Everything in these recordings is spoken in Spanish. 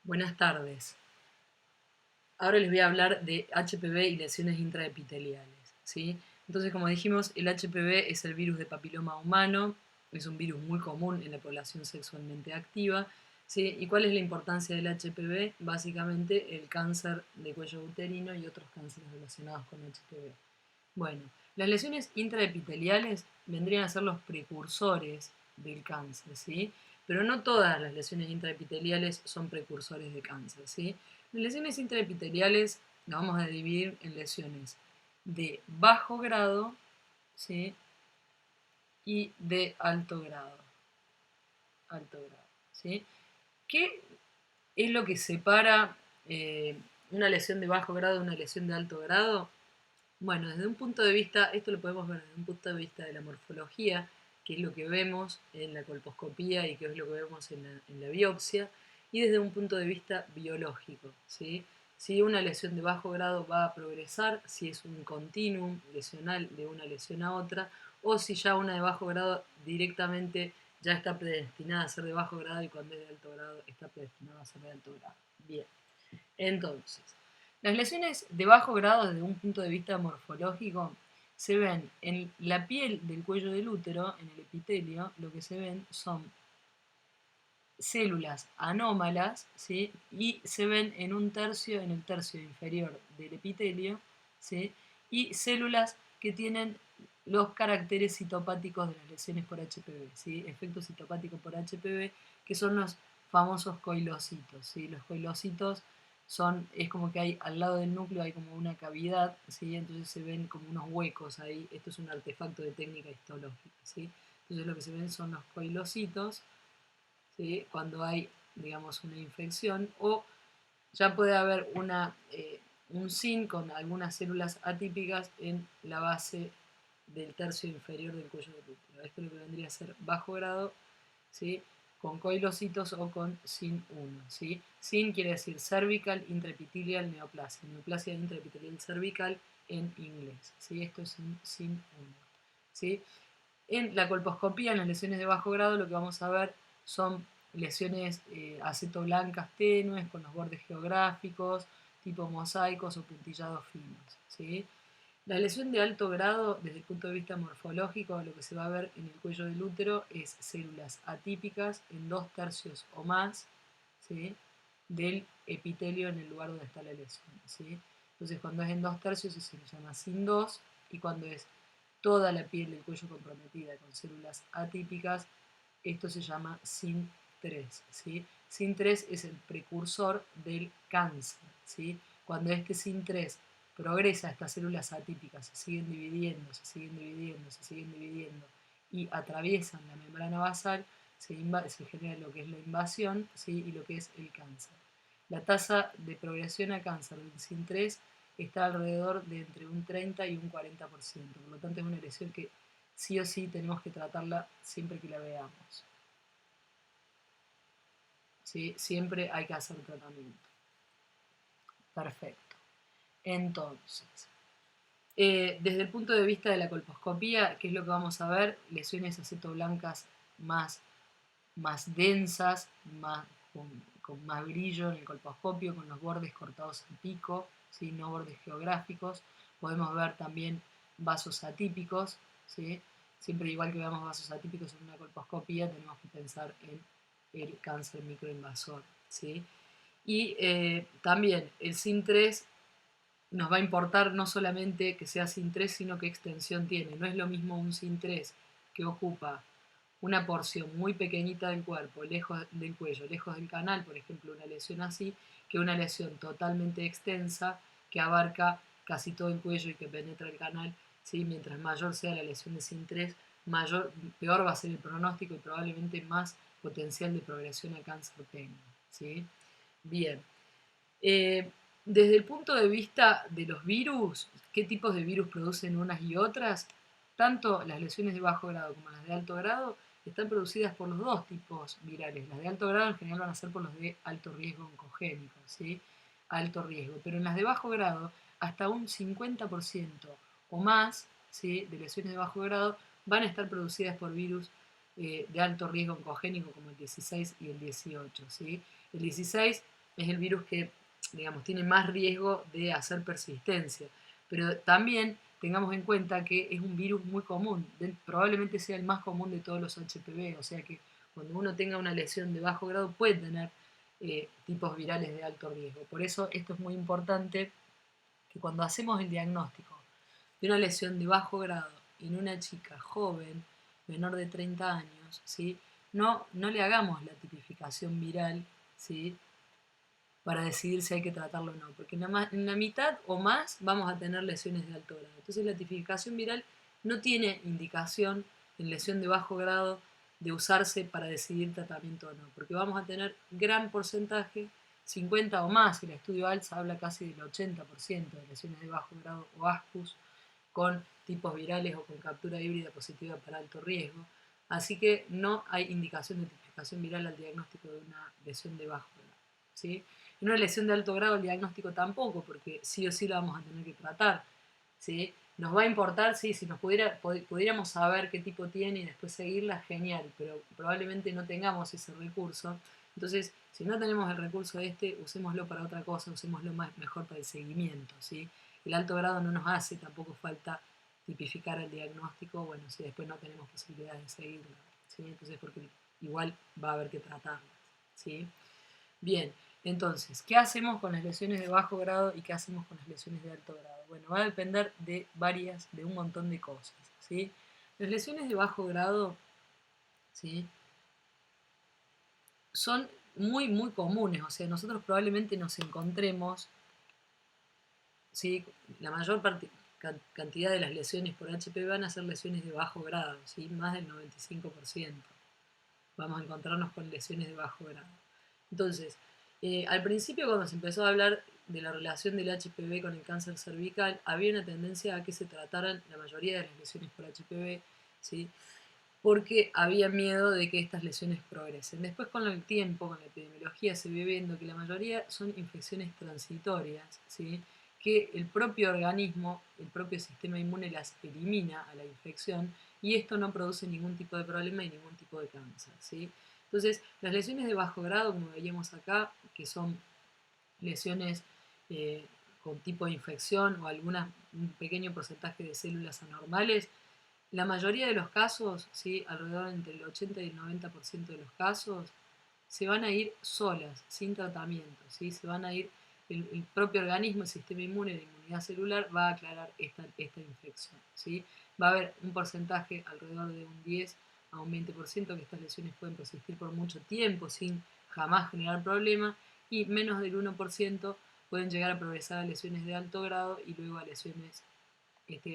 Buenas tardes. Ahora les voy a hablar de HPV y lesiones intraepiteliales, ¿sí? Entonces, como dijimos, el HPV es el virus de papiloma humano, es un virus muy común en la población sexualmente activa, ¿sí? ¿Y cuál es la importancia del HPV? Básicamente el cáncer de cuello uterino y otros cánceres relacionados con HPV. Bueno, las lesiones intraepiteliales vendrían a ser los precursores del cáncer, ¿sí? Pero no todas las lesiones intraepiteliales son precursores de cáncer, ¿sí? Las lesiones intraepiteliales las vamos a dividir en lesiones de bajo grado, ¿sí? Y de alto grado, ¿sí? ¿Qué es lo que separa eh, una lesión de bajo grado de una lesión de alto grado? Bueno, desde un punto de vista, esto lo podemos ver desde un punto de vista de la morfología, que es lo que vemos en la colposcopía y que es lo que vemos en la biopsia, y desde un punto de vista biológico, ¿sí? Si una lesión de bajo grado va a progresar, si es un continuum lesional de una lesión a otra, o si ya una de bajo grado directamente ya está predestinada a ser de bajo grado y cuando es de alto grado está predestinada a ser de alto grado. Bien, entonces, las lesiones de bajo grado desde un punto de vista morfológico se ven en la piel del cuello del útero, en el epitelio, lo que se ven son células anómalas, ¿sí? Y se ven en el tercio inferior del epitelio, ¿sí? Y células que tienen los caracteres citopáticos de las lesiones por HPV, ¿sí? Efecto citopático por HPV, que son los famosos coilocitos, ¿sí? Los coilocitos es como que hay al lado del núcleo hay como una cavidad, ¿sí? Entonces se ven como unos huecos ahí. Esto es un artefacto de técnica histológica, ¿sí? Entonces lo que se ven son los coilocitos, ¿sí? Cuando hay, digamos, una infección, o ya puede haber un SIN con algunas células atípicas en la base del tercio inferior del cuello del útero. Esto es lo que vendría a ser bajo grado, ¿sí? Con coilocitos o con SIN1, ¿sí? SIN quiere decir Cervical Intraepithelial Neoplasia, neoplasia intraepitelial cervical en inglés, ¿sí? Esto es un SIN1, ¿sí? En la colposcopía, en las lesiones de bajo grado, lo que vamos a ver son lesiones acetoblancas tenues con los bordes geográficos, tipo mosaicos o puntillados finos, ¿sí? La lesión de alto grado, desde el punto de vista morfológico, lo que se va a ver en el cuello del útero es células atípicas en 2/3 o más, ¿sí? Del epitelio en el lugar donde está la lesión, ¿sí? Entonces, cuando es en 2/3 se le llama SIN2, y cuando es toda la piel del cuello comprometida con células atípicas, esto se llama SIN3, ¿sí? SIN3 es el precursor del cáncer, ¿sí? Cuando este SIN3 progresa, estas células atípicas se siguen dividiendo, se siguen dividiendo, se siguen dividiendo y atraviesan la membrana basal, se genera lo que es la invasión, ¿sí? Y lo que es el cáncer. La tasa de progresión a cáncer del SIN3 está alrededor de entre un 30 y un 40%. Por lo tanto, es una lesión que sí o sí tenemos que tratarla siempre que la veamos, ¿sí? Siempre hay que hacer tratamiento. Perfecto. Entonces, desde el punto de vista de la colposcopía, ¿qué es lo que vamos a ver? Lesiones acetoblancas más, más densas, con más brillo en el colposcopio, con los bordes cortados en pico, ¿sí? No bordes geográficos. Podemos ver también vasos atípicos, ¿sí? Siempre igual que veamos vasos atípicos en una colposcopía, tenemos que pensar en el cáncer microinvasor, ¿sí? Y también el SIN3 nos va a importar no solamente que sea SIN3, sino qué extensión tiene. No es lo mismo un SIN3 que ocupa una porción muy pequeñita del cuerpo, lejos del cuello, lejos del canal, por ejemplo, una lesión así, que una lesión totalmente extensa que abarca casi todo el cuello y que penetra el canal, ¿sí? Mientras mayor sea la lesión de SIN3, peor va a ser el pronóstico y probablemente más potencial de progresión a cáncer tenga, ¿sí? Bien. Eh, Desde el punto de vista de los virus, qué tipos de virus producen unas y otras, tanto las lesiones de bajo grado como las de alto grado están producidas por los dos tipos virales. Las de alto grado en general van a ser por los de alto riesgo oncogénico, ¿sí? Alto riesgo. Pero en las de bajo grado, hasta un 50% o más, ¿sí? De lesiones de bajo grado van a estar producidas por virus de alto riesgo oncogénico como el 16 y el 18, ¿sí? El 16 es el virus que, digamos, tiene más riesgo de hacer persistencia. Pero también tengamos en cuenta que es un virus muy común, probablemente sea el más común de todos los HPV, o sea que cuando uno tenga una lesión de bajo grado puede tener tipos virales de alto riesgo. Por eso esto es muy importante, que cuando hacemos el diagnóstico de una lesión de bajo grado en una chica joven, menor de 30 años, ¿sí? No le hagamos la tipificación viral, ¿sí? Para decidir si hay que tratarlo o no, porque en la mitad o más vamos a tener lesiones de alto grado. Entonces la tipificación viral no tiene indicación en lesión de bajo grado de usarse para decidir tratamiento o no, porque vamos a tener gran porcentaje, 50 o más, el estudio ALS habla casi del 80% de lesiones de bajo grado o ASCUS con tipos virales o con captura híbrida positiva para alto riesgo, así que no hay indicación de tipificación viral al diagnóstico de una lesión de bajo grado, ¿sí? En una lesión de alto grado el diagnóstico tampoco, porque sí o sí la vamos a tener que tratar, ¿sí? Nos va a importar, sí, si nos pudiéramos saber qué tipo tiene y después seguirla, genial, pero probablemente no tengamos ese recurso. Entonces, si no tenemos el recurso usémoslo para otra cosa, usémoslo mejor para el seguimiento, ¿sí? El alto grado no nos hace tampoco falta tipificar el diagnóstico, bueno, si después no tenemos posibilidad de seguirlo, ¿sí? Entonces, porque igual va a haber que tratarlas, ¿sí? Bien, entonces, ¿qué hacemos con las lesiones de bajo grado y qué hacemos con las lesiones de alto grado? Bueno, va a depender de un montón de cosas, ¿sí? Las lesiones de bajo grado, ¿sí? Son muy, muy comunes, o sea, nosotros probablemente nos encontremos, ¿sí? La mayor cantidad de las lesiones por HPV van a ser lesiones de bajo grado, ¿sí? Más del 95%. Vamos a encontrarnos con lesiones de bajo grado. Entonces, al principio cuando se empezó a hablar de la relación del HPV con el cáncer cervical, había una tendencia a que se trataran la mayoría de las lesiones por HPV, ¿sí? Porque había miedo de que estas lesiones progresen. Después con el tiempo, con la epidemiología, se ve viendo que la mayoría son infecciones transitorias, ¿sí? Que el propio organismo, el propio sistema inmune las elimina a la infección y esto no produce ningún tipo de problema y ningún tipo de cáncer, ¿sí? Entonces, las lesiones de bajo grado, como veíamos acá, que son lesiones con tipo de infección o un pequeño porcentaje de células anormales, la mayoría de los casos, ¿sí? Alrededor entre el 80 y el 90% de los casos, se van a ir solas, sin tratamiento, ¿sí? Se van a ir, el propio organismo, el sistema inmune, la inmunidad celular, va a aclarar esta infección, ¿sí? Va a haber un porcentaje alrededor de un 10 a un 20% que estas lesiones pueden persistir por mucho tiempo sin jamás generar problema y menos del 1% pueden llegar a progresar a lesiones de alto grado y luego a lesiones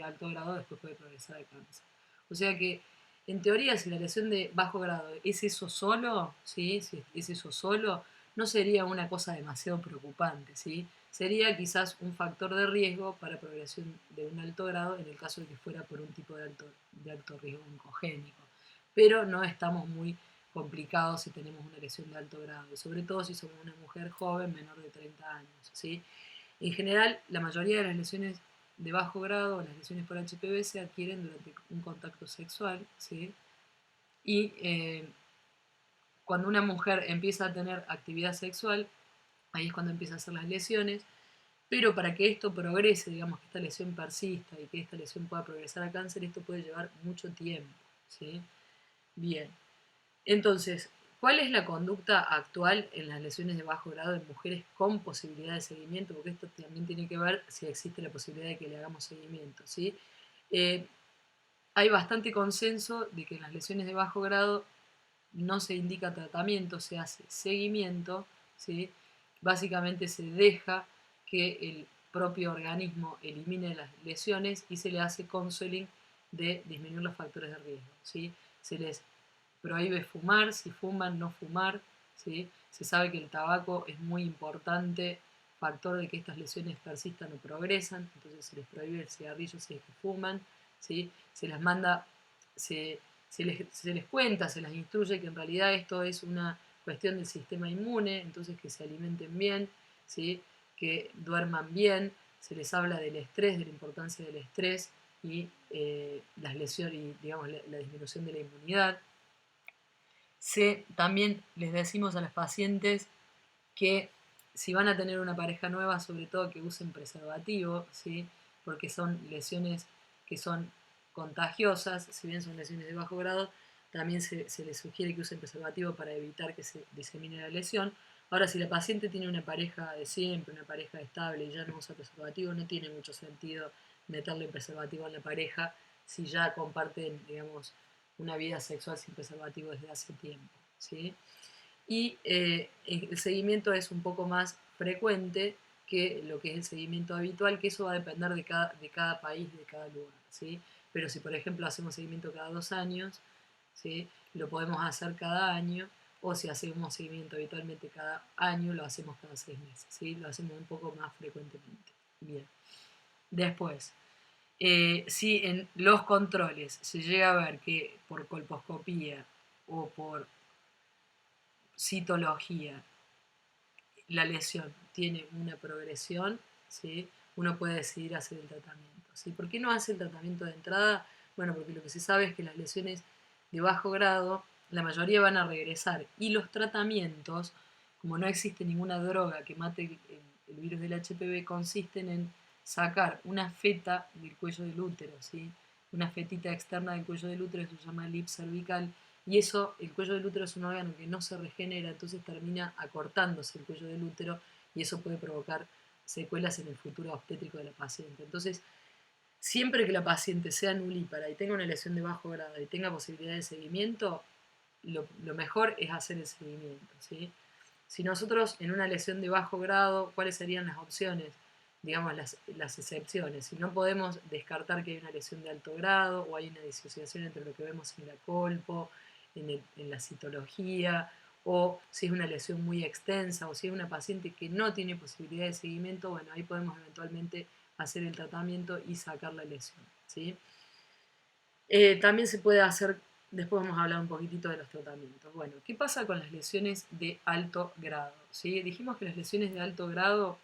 alto grado después puede progresar al cáncer. O sea que, en teoría, si la lesión de bajo grado es eso solo, ¿sí? Si es eso solo, no sería una cosa demasiado preocupante, ¿sí? Sería quizás un factor de riesgo para progresión de un alto grado en el caso de que fuera por un tipo de alto riesgo oncogénico. Pero no estamos muy complicados si tenemos una lesión de alto grado, y sobre todo si somos una mujer joven menor de 30 años, ¿sí? En general, la mayoría de las lesiones de bajo grado, las lesiones por HPV, se adquieren durante un contacto sexual, ¿sí? Y cuando una mujer empieza a tener actividad sexual, ahí es cuando empiezan a hacer las lesiones, pero para que esto progrese, digamos que esta lesión persista y que esta lesión pueda progresar a cáncer, esto puede llevar mucho tiempo, ¿sí? Bien, entonces, ¿cuál es la conducta actual en las lesiones de bajo grado en mujeres con posibilidad de seguimiento? Porque esto también tiene que ver si existe la posibilidad de que le hagamos seguimiento, ¿sí? Eh, Hay bastante consenso de que en las lesiones de bajo grado no se indica tratamiento, se hace seguimiento, ¿sí? Básicamente se deja que el propio organismo elimine las lesiones y se le hace counseling de disminuir los factores de riesgo, ¿sí? Se les prohíbe fumar, si fuman, no fumar, ¿sí? Se sabe que el tabaco es muy importante factor de que estas lesiones persistan o progresan, entonces se les prohíbe el cigarrillo si es que fuman, ¿sí? Se les manda, se les cuenta, se les instruye que en realidad esto es una cuestión del sistema inmune, entonces que se alimenten bien, ¿sí? Que duerman bien, se les habla del estrés, de la importancia del estrés y las lesiones y digamos la disminución de la inmunidad. También les decimos a las pacientes que si van a tener una pareja nueva, sobre todo que usen preservativo, ¿sí? Porque son lesiones que son contagiosas, si bien son lesiones de bajo grado, también se les sugiere que usen preservativo para evitar que se disemine la lesión. Ahora, si la paciente tiene una pareja de siempre, una pareja estable y ya no usa preservativo, no tiene mucho sentido meterle preservativo en la pareja si ya comparten, digamos, una vida sexual sin preservativo desde hace tiempo, ¿sí? Y el seguimiento es un poco más frecuente que lo que es el seguimiento habitual, que eso va a depender de cada país, de cada lugar, ¿sí? Pero si, por ejemplo, hacemos seguimiento cada 2 años, ¿sí? Lo podemos hacer cada año, o si hacemos seguimiento habitualmente cada año, lo hacemos cada 6 meses, ¿sí? Lo hacemos un poco más frecuentemente. Bien. Después, si en los controles se llega a ver que por colposcopía o por citología la lesión tiene una progresión, ¿sí? Uno puede decidir hacer el tratamiento, ¿sí? ¿Por qué no hace el tratamiento de entrada? Bueno, porque lo que se sabe es que las lesiones de bajo grado, la mayoría van a regresar, y los tratamientos, como no existe ninguna droga que mate el virus del HPV, consisten en sacar una feta del cuello del útero, ¿sí? Una fetita externa del cuello del útero, eso se llama lip cervical, y eso, el cuello del útero es un órgano que no se regenera, entonces termina acortándose el cuello del útero y eso puede provocar secuelas en el futuro obstétrico de la paciente. Entonces, siempre que la paciente sea nulípara y tenga una lesión de bajo grado y tenga posibilidad de seguimiento, lo mejor es hacer el seguimiento, ¿sí? Si nosotros en una lesión de bajo grado, ¿cuáles serían las opciones? Digamos, las excepciones. Si no podemos descartar que hay una lesión de alto grado o hay una disociación entre lo que vemos en la colpo, en la citología, o si es una lesión muy extensa, o si es una paciente que no tiene posibilidad de seguimiento, bueno, ahí podemos eventualmente hacer el tratamiento y sacar la lesión, ¿sí? También se puede hacer, después vamos a hablar un poquitito de los tratamientos. Bueno, ¿qué pasa con las lesiones de alto grado? ¿Sí? Dijimos que las lesiones de alto grado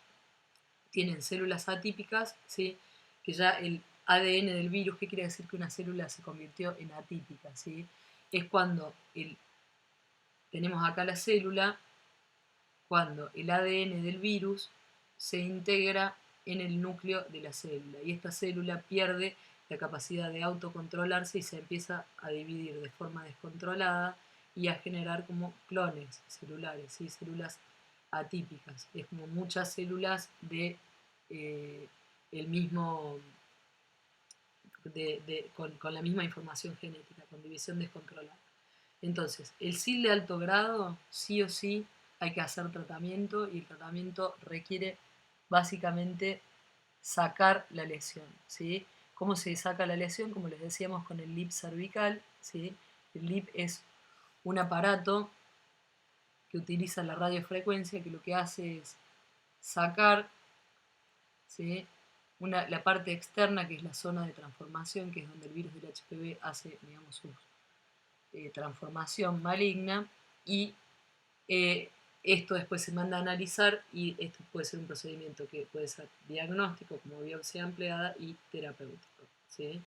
tienen células atípicas, ¿sí? Que ya el ADN del virus, ¿qué quiere decir que una célula se convirtió en atípica? ¿Sí? Es cuando tenemos acá la célula, cuando el ADN del virus se integra en el núcleo de la célula y esta célula pierde la capacidad de autocontrolarse y se empieza a dividir de forma descontrolada y a generar como clones celulares, ¿sí? Células atípicas. Es como muchas células de el mismo, con la misma información genética, con división descontrolada. Entonces, el SIL de alto grado, sí o sí, hay que hacer tratamiento y el tratamiento requiere básicamente sacar la lesión, ¿sí? ¿Cómo se saca la lesión? Como les decíamos, con el LIP cervical, ¿sí? El LIP es un aparato que utiliza la radiofrecuencia, que lo que hace es sacar, ¿sí? La parte externa, que es la zona de transformación, que es donde el virus del HPV hace, digamos, su transformación maligna, y eh, esto después se manda a analizar y esto puede ser un procedimiento que puede ser diagnóstico como biopsia ampliada y terapéutico, ¿sí?